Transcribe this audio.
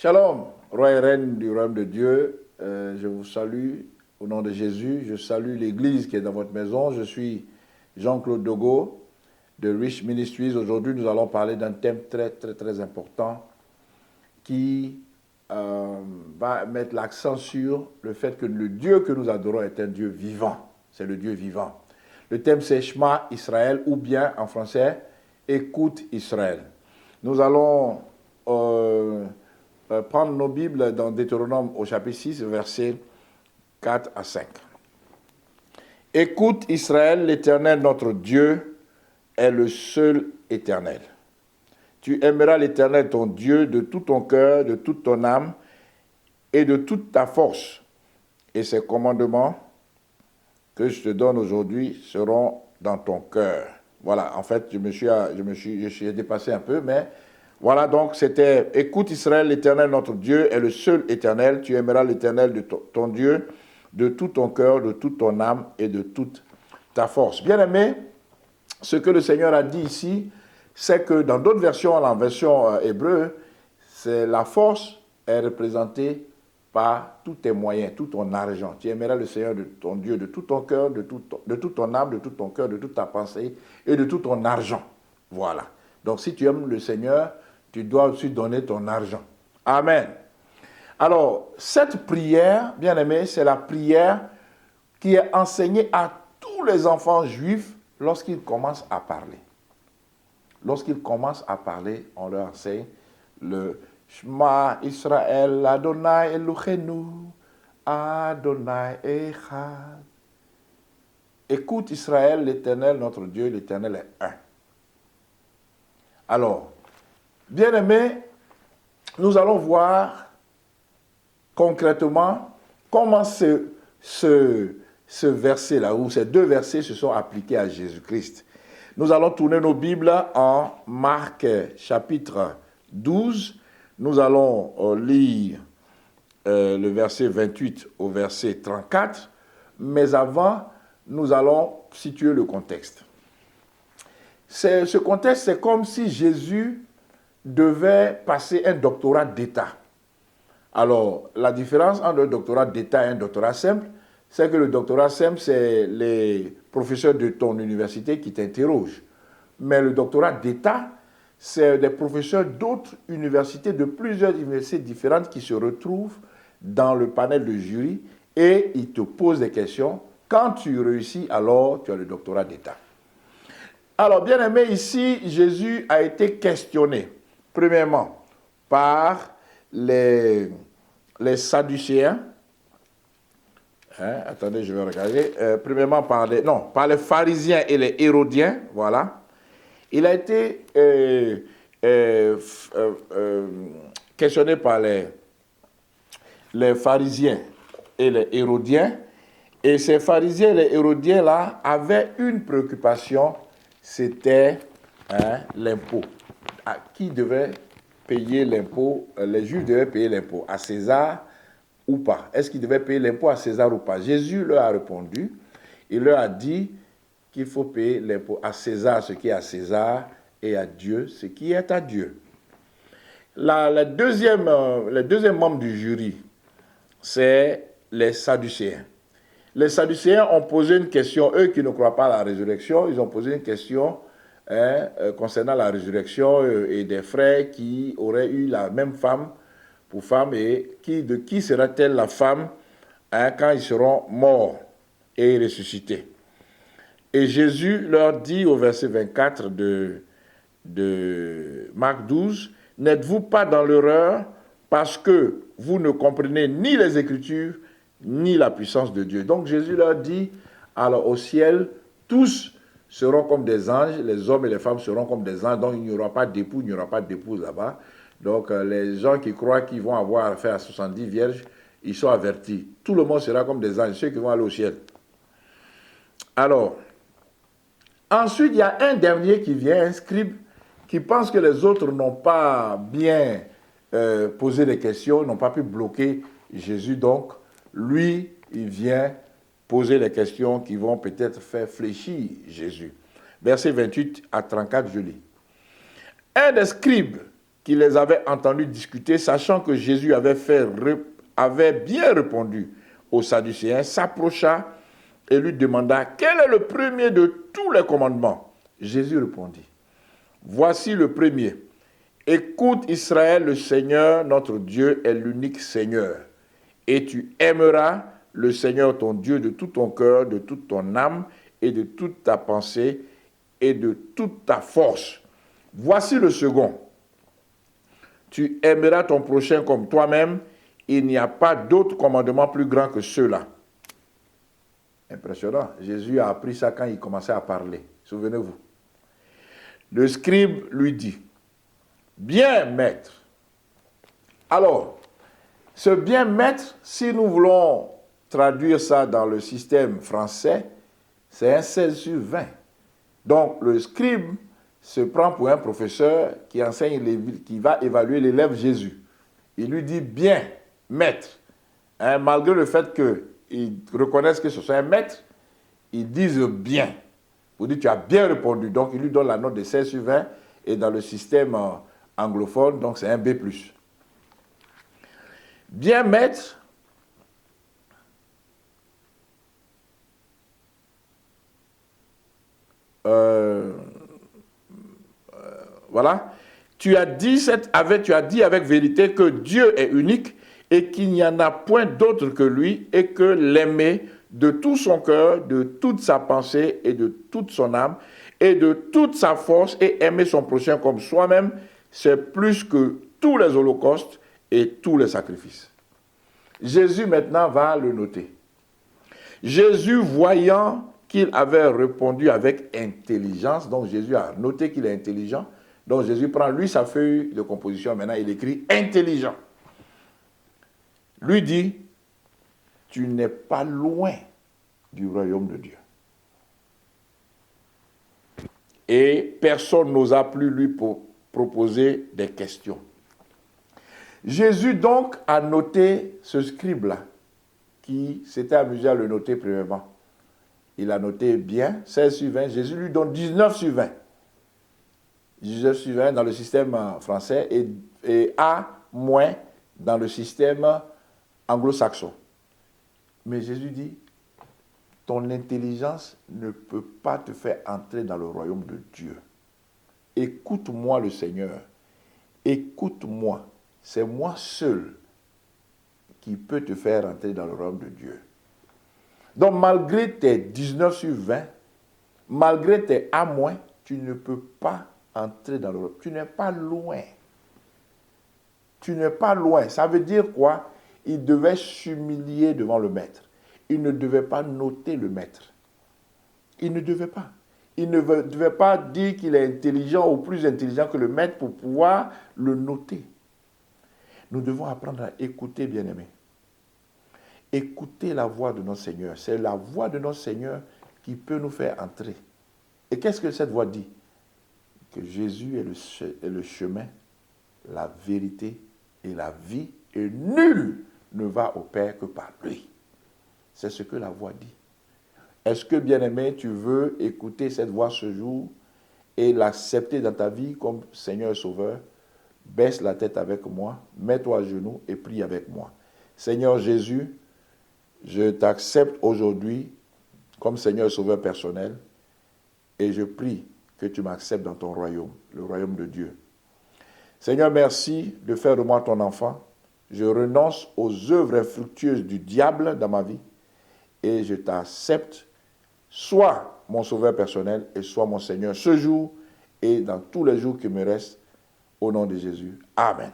Shalom, roi et reine du royaume de Dieu, je vous salue au nom de Jésus. Je salue l'église qui est dans votre maison. Je suis Jean-Claude Dogo de Rich Ministries. Aujourd'hui, nous allons parler d'un thème très important qui va mettre l'accent sur le fait que le Dieu que nous adorons est un Dieu vivant. C'est le Dieu vivant. Le thème c'est Shema Israël, ou bien en français, Écoute Israël. Nous allons prendre nos Bibles dans Deutéronome au chapitre 6, versets 4 à 5. Écoute Israël, l'Éternel notre Dieu est le seul éternel. Tu aimeras l'Éternel ton Dieu de tout ton cœur, de toute ton âme et de toute ta force. Et ces commandements que je te donne aujourd'hui seront dans ton cœur. Voilà, en fait, je suis dépassé un peu, mais voilà, donc c'était, écoute Israël, l'Éternel notre Dieu est le seul éternel. Tu aimeras l'Éternel de ton Dieu de tout ton cœur, de toute ton âme et de toute ta force. Bien aimé, ce que le Seigneur a dit ici, c'est que dans d'autres versions, en version hébreu, c'est la force est représentée par tous tes moyens, tout ton argent. Tu aimeras le Seigneur de ton Dieu de tout ton cœur, de toute ton âme, de tout ton cœur, de toute ta pensée et de tout ton argent. Voilà. Donc si tu aimes le Seigneur, tu dois aussi donner ton argent. Amen. Alors, cette prière, bien aimé, c'est la prière qui est enseignée à tous les enfants juifs lorsqu'ils commencent à parler. Lorsqu'ils commencent à parler, on leur enseigne le Shema Israël, Adonai Elohenu, Adonai Echad. Écoute Israël, l'Éternel, notre Dieu, l'Éternel est un. Alors, bien aimé, nous allons voir concrètement comment ce verset-là, ou ces deux versets se sont appliqués à Jésus-Christ. Nous allons tourner nos Bibles en Marc chapitre 12. Nous allons lire le verset 28 au verset 34. Mais avant, nous allons situer le contexte. Ce contexte, c'est comme si Jésus devait passer un doctorat d'État. Alors, la différence entre un doctorat d'État et un doctorat simple, c'est que le doctorat simple, c'est les professeurs de ton université qui t'interrogent. Mais le doctorat d'État, c'est des professeurs d'autres universités, de plusieurs universités différentes qui se retrouvent dans le panel de jury et ils te posent des questions. Quand tu réussis, alors tu as le doctorat d'État. Alors, bien aimé, ici, Jésus a été questionné, premièrement, par les Sadducéens. Attendez, je vais regarder. Premièrement, par les pharisiens et les hérodiens, voilà. Il a été questionné par les pharisiens et les hérodiens. Et ces pharisiens et les hérodiens-là avaient une préoccupation, c'était l'impôt. À qui devait payer l'impôt? Les Juifs devaient payer l'impôt à César ou pas? Est-ce qu'ils devaient payer l'impôt à César ou pas? Jésus leur a répondu. Il leur a dit qu'il faut payer l'impôt à César ce qui est à César et à Dieu ce qui est à Dieu. Le deuxième membre du jury, c'est les Sadducéens. Les Sadducéens ont posé une question, eux qui ne croient pas à la résurrection, ils ont posé une question concernant la résurrection et des frères qui auraient eu la même femme pour femme et de qui sera-t-elle la femme quand ils seront morts et ressuscités. Et Jésus leur dit au verset 24 de Marc 12, « N'êtes-vous pas dans l'erreur parce que vous ne comprenez ni les Écritures, ni la puissance de Dieu. » Donc Jésus leur dit, alors au ciel, tous seront comme des anges, les hommes et les femmes seront comme des anges, donc il n'y aura pas d'époux, il n'y aura pas d'épouse là-bas. Donc les gens qui croient qu'ils vont avoir affaire à 70 vierges, ils sont avertis. Tout le monde sera comme des anges, ceux qui vont aller au ciel. Alors, ensuite, il y a un dernier qui vient, un scribe, qui pense que les autres n'ont pas bien posé les questions, n'ont pas pu bloquer Jésus. Donc, lui, il vient poser les questions qui vont peut-être faire fléchir Jésus. Versets 28 à 34, je lis. Un des scribes qui les avait entendus discuter, sachant que Jésus avait bien répondu aux Sadducéens, s'approcha et lui demanda, quel est le premier de tous les commandements? Jésus répondit, voici le premier. Écoute Israël, le Seigneur, notre Dieu, est l'unique Seigneur. Et tu aimeras le Seigneur ton Dieu de tout ton cœur, de toute ton âme et de toute ta pensée et de toute ta force. Voici le second. Tu aimeras ton prochain comme toi-même. Il n'y a pas d'autre commandement plus grand que ceux-là. Impressionnant. Jésus a appris ça quand il commençait à parler. Souvenez-vous. Le scribe lui dit, bien maître. Alors, ce bien maître, si nous voulons traduire ça dans le système français, c'est un 16 sur 20. Donc, le scribe se prend pour un professeur qui enseigne, qui va évaluer l'élève Jésus. Il lui dit bien, maître. Hein, malgré le fait qu'ils reconnaissent que ce soit un maître, ils disent bien. Vous dites, tu as bien répondu. Donc, il lui donne la note de 16 sur 20. Et dans le système anglophone, donc c'est un B+. Bien maître, voilà, tu as dit avec vérité que Dieu est unique et qu'il n'y en a point d'autre que lui et que l'aimer de tout son cœur, de toute sa pensée et de toute son âme et de toute sa force et aimer son prochain comme soi-même, c'est plus que tous les holocaustes et tous les sacrifices. Jésus maintenant va le noter. Jésus, voyant qu'il avait répondu avec intelligence, donc Jésus a noté qu'il est intelligent, donc Jésus prend lui sa feuille de composition, maintenant il écrit intelligent. Lui dit, tu n'es pas loin du royaume de Dieu. Et personne n'osa plus lui proposer des questions. Jésus donc a noté ce scribe-là, qui s'était amusé à le noter premièrement. Il a noté bien, 16 sur 20. Jésus lui donne 19 sur 20. 19 sur 20 dans le système français et A- dans le système anglo-saxon. Mais Jésus dit, ton intelligence ne peut pas te faire entrer dans le royaume de Dieu. Écoute-moi le Seigneur. Écoute-moi. C'est moi seul qui peut te faire entrer dans le royaume de Dieu. Donc malgré tes 19 sur 20, malgré tes A-, tu ne peux pas entrer dans le royaume. Tu n'es pas loin. Tu n'es pas loin. Ça veut dire quoi? Il devait s'humilier devant le maître. Il ne devait pas noter le maître. Il ne devait pas. Il ne devait pas dire qu'il est intelligent ou plus intelligent que le maître pour pouvoir le noter. Nous devons apprendre à écouter, bien-aimés. Écouter la voix de notre Seigneur. C'est la voix de notre Seigneur qui peut nous faire entrer. Et qu'est-ce que cette voix dit? Que Jésus est le chemin, la vérité et la vie, et nul ne va au Père que par lui. C'est ce que la voix dit. Est-ce que, bien-aimé, tu veux écouter cette voix ce jour et l'accepter dans ta vie comme Seigneur et Sauveur? Baisse la tête avec moi, mets-toi à genoux et prie avec moi. Seigneur Jésus, je t'accepte aujourd'hui comme Seigneur et Sauveur personnel et je prie que tu m'acceptes dans ton royaume, le royaume de Dieu. Seigneur, merci de faire de moi ton enfant. Je renonce aux œuvres infructueuses du diable dans ma vie et je t'accepte, sois mon Sauveur personnel et sois mon Seigneur ce jour et dans tous les jours qui me restent. Au nom de Jésus. Amen.